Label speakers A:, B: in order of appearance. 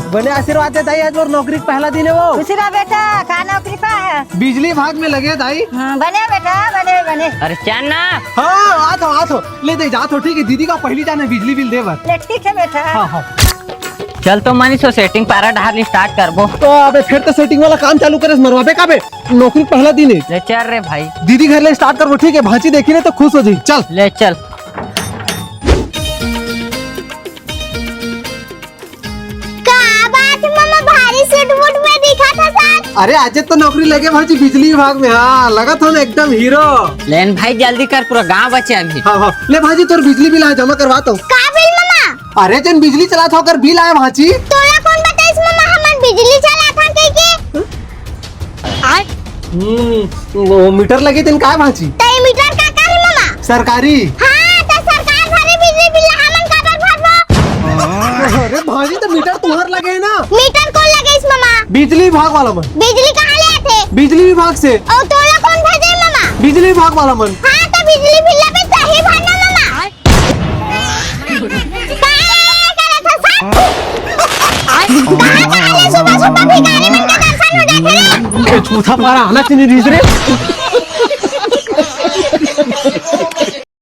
A: बने आशीर्वाद दे दाई, आज और नौकरी का पहला दिन है वो।
B: खुश रह बेटा, का नौकरी पा है?
A: बिजली विभाग में लगे दाई।
B: बने बेटा, बने बने।
C: अरे चन्ना
A: हाँ आ थो ले दे जा थो। ठीक है, दीदी का पहली जान है बिजली बिल दे बस।
B: ले ठीक है बेटा।
A: हाँ हाँ।
C: चल तो मनी सो सेटिंग पारा डाल स्टार्ट करबो।
A: तो अबे फिर तो सेटिंग वाला काम चालू करे मरवाबे का बे। नौकरी का पहला दिन है।
C: ले चल रे भाई,
A: दीदी घर ले स्टार्ट करबो। ठीक है, भांची देखी ना तो खुश हो जाई। चल
C: ले चल।
B: का बात मामा, भारी सूट बूट में दिखा था साथ।
A: अरे आज तो नौकरी लगे भांची बिजली विभाग में। हाँ लगा था ना एकदम हीरो।
C: लेन भाई जल्दी कर, पूरा गांव बचे अभी।
A: हाँ हाँ ले भांजी, तोर बिजली बिल आज जमा करवाता हूँ।
B: का बिल मामा?
A: अरे जन बिजली चला था अगर बिल आया भांची।
B: तोला कौन बताइस मामा हमन बिजली चला था के?
A: वो मीटर लगे दिन का भांची।
B: तई मीटर का है मामा?
A: सरकारी।
B: हां तो सरकार भरे बिजली बिल हमन का भरबो।
A: अरे भांजी तो मीटर तुम्हार लगे है ना।
B: मीटर कौन लगे इस मामा?
A: बिजली विभाग वाला मन।
B: बिजली कहां ले आथे?
A: बिजली विभाग से।
B: और तोला कौन भेजे मामा?
A: बिजली विभाग वाला मन।
B: हां तो बिजली बिल पे सही भरना मामा। सुबह सुबह भिखारी मन के दर्शन हो जाते रे।
A: झूठा पारा आना चाहिए रे।